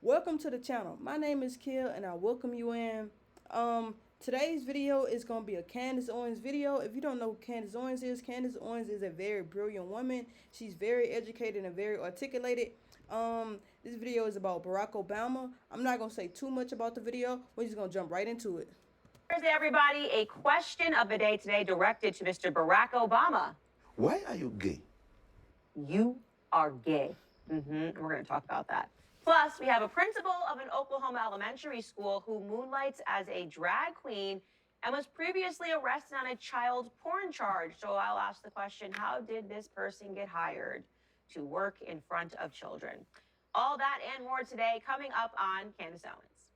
Welcome to the channel. My name is Kill and I welcome you in. Today's video is going to be a Candace Owens video. If you don't know who Candace Owens is a very brilliant woman. She's very educated and very articulated. This video is about Barack Obama. I'm not going to say too much about the video. We're just going to jump right into it. Thursday, everybody, a question of the day today directed to Mr. Barack Obama. Why are you gay? You are gay. We're going to talk about that. Plus, we have a principal of an Oklahoma elementary school who moonlights as a drag queen and was previously arrested on a child porn charge. So I'll ask the question, how did this person get hired to work in front of children? All that and more today coming up on Candace Owens.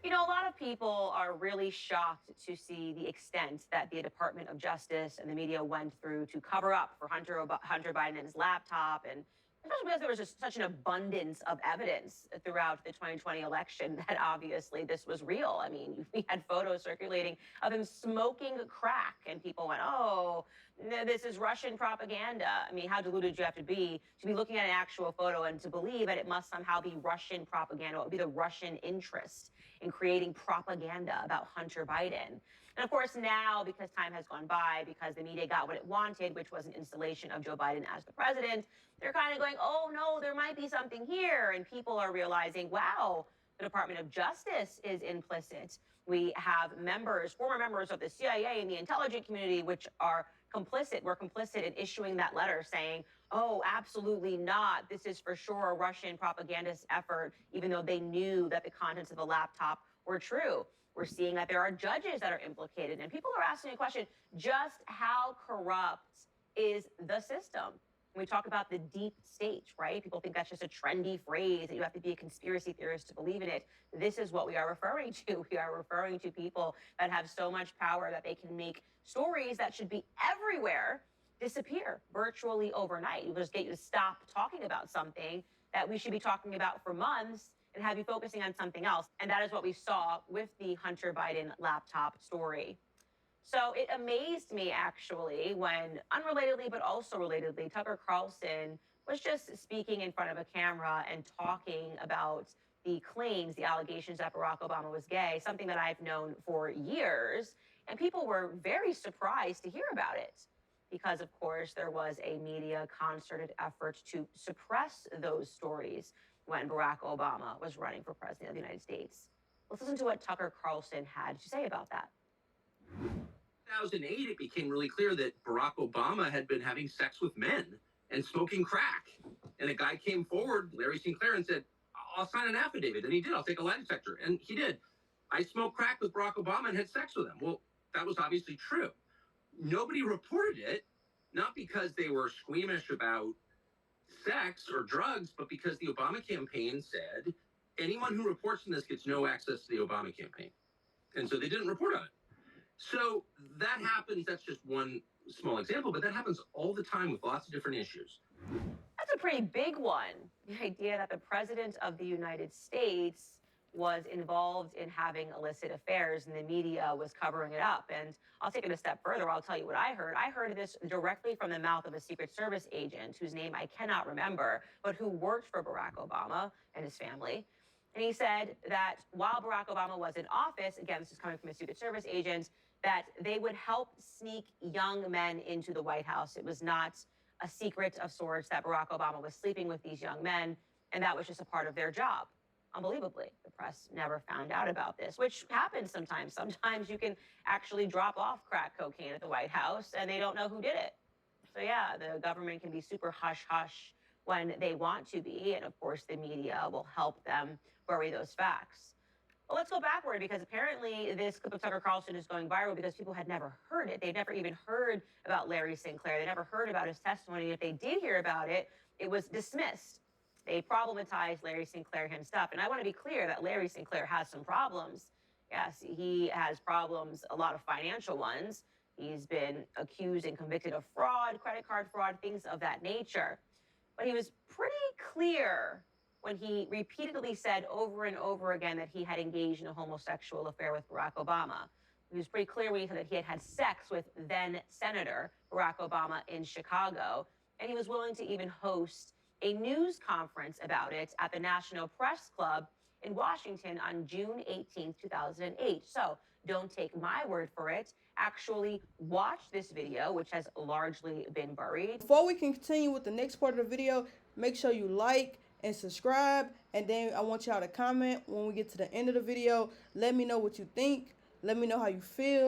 You know, a lot of people are really shocked to see the extent that the Department of Justice and the media went through to cover up for Hunter Biden and his laptop, and especially because there was just such an abundance of evidence throughout the 2020 election that obviously this was real. I mean, we had photos circulating of him smoking crack, and people went, oh, this is Russian propaganda. I mean, how deluded you have to be looking at an actual photo and to believe that it must somehow be Russian propaganda. It would be the Russian interest in creating propaganda about Hunter Biden. And of course, now, because time has gone by, because the media got what it wanted, which was an installation of Joe Biden as the president, they're kind of going, oh, no, there might be something here. And people are realizing, wow, the Department of Justice is implicit. We have former members of the CIA and the intelligence community, which are were complicit in issuing that letter saying, oh, absolutely not. This is for sure a Russian propagandist effort, even though they knew that the contents of the laptop were true. We're seeing that there are judges that are implicated. And people are asking a question, just how corrupt is the system? When we talk about the deep state, right? People think that's just a trendy phrase that you have to be a conspiracy theorist to believe in it. This is what we are referring to. We are referring to people that have so much power that they can make stories that should be everywhere disappear virtually overnight. It will just get you to stop talking about something that we should be talking about for months and have you focusing on something else. And that is what we saw with the Hunter Biden laptop story. So it amazed me, actually, when unrelatedly, but also relatedly, Tucker Carlson was just speaking in front of a camera and talking about the claims, the allegations that Barack Obama was gay, something that I've known for years. And people were very surprised to hear about it because, of course, there was a media concerted effort to suppress those stories when Barack Obama was running for president of the United States. Let's listen to what Tucker Carlson had to say about that. 2008, it became really clear that Barack Obama had been having sex with men and smoking crack. And a guy came forward, Larry Sinclair, and said, I'll sign an affidavit. And he did. I'll take a lie detector. And he did. I smoked crack with Barack Obama and had sex with him. Well, that was obviously true. Nobody reported it, not because they were squeamish about sex or drugs, but because the Obama campaign said anyone who reports on this gets no access to the Obama campaign. And so they didn't report on it. So that happens. That's just one small example, but that happens all the time with lots of different issues. That's a pretty big one. The idea that the president of the United States was involved in having illicit affairs and the media was covering it up. And I'll take it a step further. I'll tell you what I heard. I heard this directly from the mouth of a Secret Service agent whose name I cannot remember, but who worked for Barack Obama and his family. And he said that while Barack Obama was in office, again, this is coming from a Secret Service agent, that they would help sneak young men into the White House. It was not a secret of sorts that Barack Obama was sleeping with these young men, and that was just a part of their job. Unbelievably, the press never found out about this, which happens sometimes. Sometimes you can actually drop off crack cocaine at the White House and they don't know who did it. So yeah, the government can be super hush-hush when they want to be, and of course the media will help them bury those facts. Well, let's go backward because apparently this clip of Tucker Carlson is going viral because people had never heard it. They'd never even heard about Larry Sinclair. They never heard about his testimony. If they did hear about it, it was dismissed. They problematized Larry Sinclair himself. And I want to be clear that Larry Sinclair has some problems. Yes, he has problems, a lot of financial ones. He's been accused and convicted of fraud, credit card fraud, things of that nature. But he was pretty clear when he repeatedly said over and over again that he had engaged in a homosexual affair with Barack Obama. He was pretty clear when he said that he had had sex with then Senator Barack Obama in Chicago, and he was willing to even host a news conference about it at the National Press Club in Washington on June 18, 2008. So don't take my word for it. Actually watch this video, which has largely been buried. Before we can continue with the next part of the video, make sure you like and subscribe, and then I want y'all to comment when we get to the end of the video. Let me know what you think. Let me know how you feel.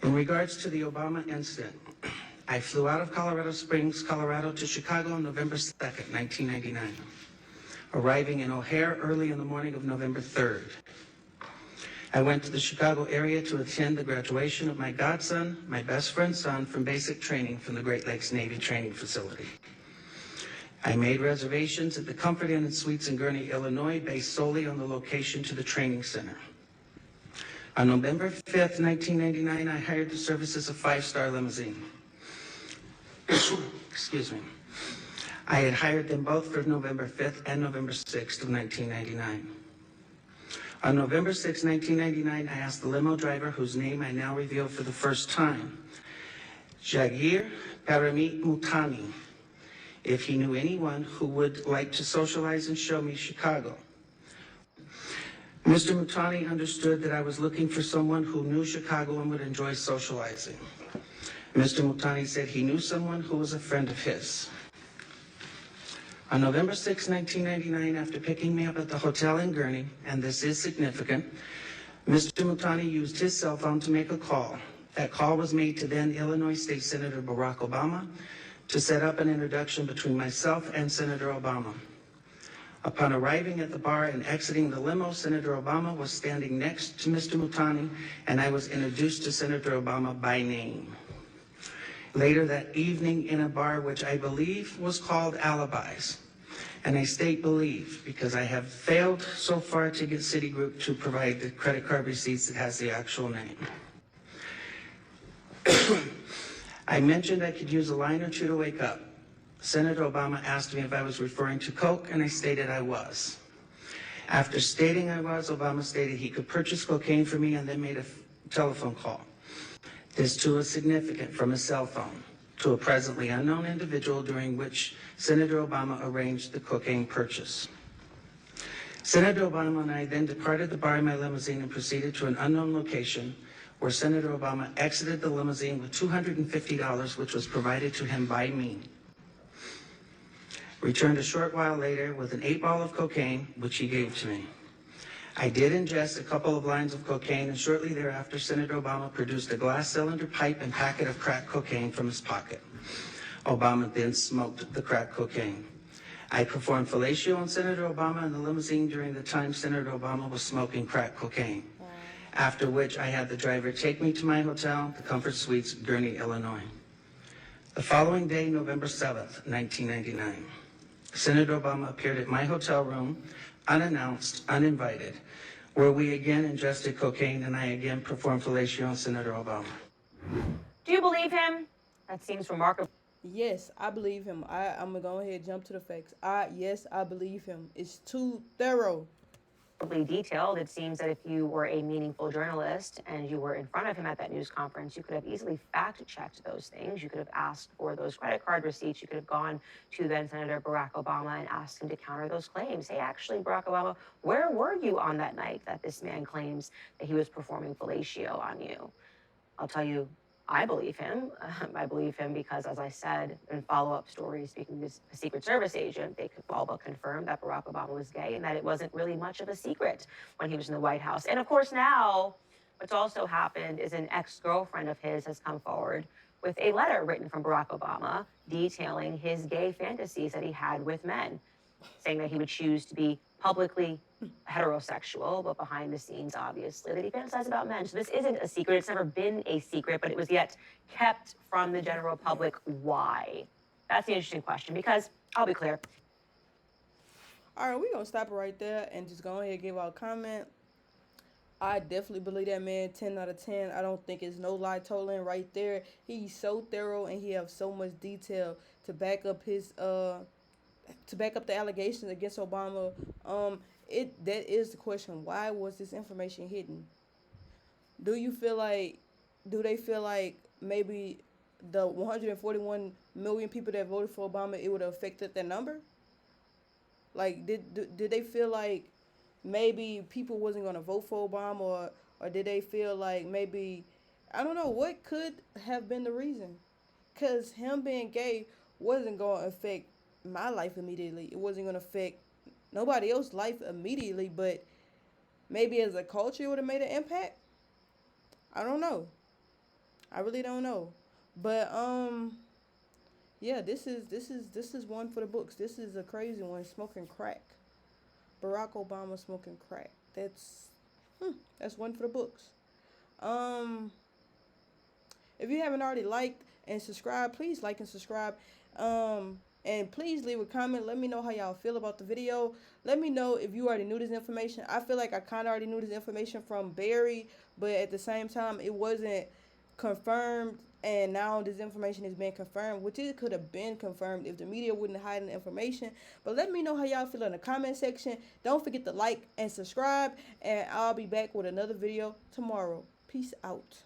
In regards to the Obama incident, I flew out of Colorado Springs, Colorado to Chicago on November 2nd, 1999, arriving in O'Hare early in the morning of November 3rd. I went to the Chicago area to attend the graduation of my godson, my best friend's son, from basic training from the Great Lakes Navy Training Facility. I made reservations at the Comfort Inn and Suites in Gurnee, Illinois, based solely on the location to the training center. On November 5th, 1999, I hired the services of Five Star Limousine. Excuse me. I had hired them both for November 5th and November 6th of 1999. On November 6, 1999, I asked the limo driver, whose name I now reveal for the first time, Jagir Paramit Mutani, if he knew anyone who would like to socialize and show me Chicago. Mr. Mutani understood that I was looking for someone who knew Chicago and would enjoy socializing. Mr. Mutani said he knew someone who was a friend of his. On November 6, 1999, after picking me up at the hotel in Gurnee, and this is significant, Mr. Mutani used his cell phone to make a call. That call was made to then Illinois State Senator Barack Obama to set up an introduction between myself and Senator Obama. Upon arriving at the bar and exiting the limo, Senator Obama was standing next to Mr. Mutani, and I was introduced to Senator Obama by name. Later that evening in a bar which I believe was called Alibis, and I state believe because I have failed so far to get Citigroup to provide the credit card receipts that has the actual name. I mentioned I could use a line or two to wake up. Senator Obama asked me if I was referring to coke, and I stated I was. After stating I was, Obama stated he could purchase cocaine for me and then made a telephone call. This too is significant, from a cell phone to a presently unknown individual, during which Senator Obama arranged the cocaine purchase. Senator Obama and I then departed the bar in my limousine and proceeded to an unknown location where Senator Obama exited the limousine with $250, which was provided to him by me. Returned a short while later with an 8-ball of cocaine, which he gave to me. I did ingest a couple of lines of cocaine, and shortly thereafter, Senator Obama produced a glass cylinder pipe and packet of crack cocaine from his pocket. Obama then smoked the crack cocaine. I performed fellatio on Senator Obama in the limousine during the time Senator Obama was smoking crack cocaine, after which I had the driver take me to my hotel, the Comfort Suites, Gurnee, Illinois. The following day, November 7th, 1999, Senator Obama appeared at my hotel room, unannounced, uninvited, where we again ingested cocaine and I again performed fellatio on Senator Obama. Do you believe him? That seems remarkable. Yes, I believe him. I'm gonna go ahead and jump to the facts. Yes, I believe him. It's too thorough. Detailed. It seems that if you were a meaningful journalist and you were in front of him at that news conference, you could have easily fact-checked those things. You could have asked for those credit card receipts. You could have gone to then Senator Barack Obama and asked him to counter those claims. Hey, actually, Barack Obama, where were you on that night that this man claims that he was performing fellatio on you? I'll tell you, I believe him. I believe him because, as I said in follow-up stories, speaking to a Secret Service agent, they could all but confirm that Barack Obama was gay and that it wasn't really much of a secret when he was in the White House. And of course, now what's also happened is an ex-girlfriend of his has come forward with a letter written from Barack Obama detailing his gay fantasies that he had with men, saying that he would choose to be publicly heterosexual, but behind the scenes, obviously, that he fantasized about men. So this isn't a secret. It's never been a secret, but it was yet kept from the general public. Why? That's the interesting question, because I'll be clear. All right, we're going to stop it right there and just go ahead and give our comment. I definitely believe that man 10 out of 10. I don't think it's no lie told in right there. He's so thorough and he has so much detail to back up his to back up the allegations against Obama. That is the question. Why was this information hidden? Do you feel like, do they feel like maybe the 141 million people that voted for Obama, it would have affected their number? Like, did they feel like maybe people wasn't gonna vote for Obama, or did they feel like maybe, I don't know, what could have been the reason? Cause him being gay wasn't gonna affect my life immediately. It wasn't gonna affect nobody else's life immediately, but maybe as a culture it would have made an impact. I don't know. I really don't know. But yeah, this is one for the books. This is a crazy one. Smoking crack. Barack Obama smoking crack. That's one for the books. If you haven't already liked and subscribed, please like and subscribe. And please leave a comment. Let me know how y'all feel about the video. Let me know if you already knew this information. I feel like I kind of already knew this information from Barry, but at the same time, it wasn't confirmed. And now this information is being confirmed, which it could have been confirmed if the media wouldn't hide the information. But let me know how y'all feel in the comment section. Don't forget to like and subscribe. And I'll be back with another video tomorrow. Peace out.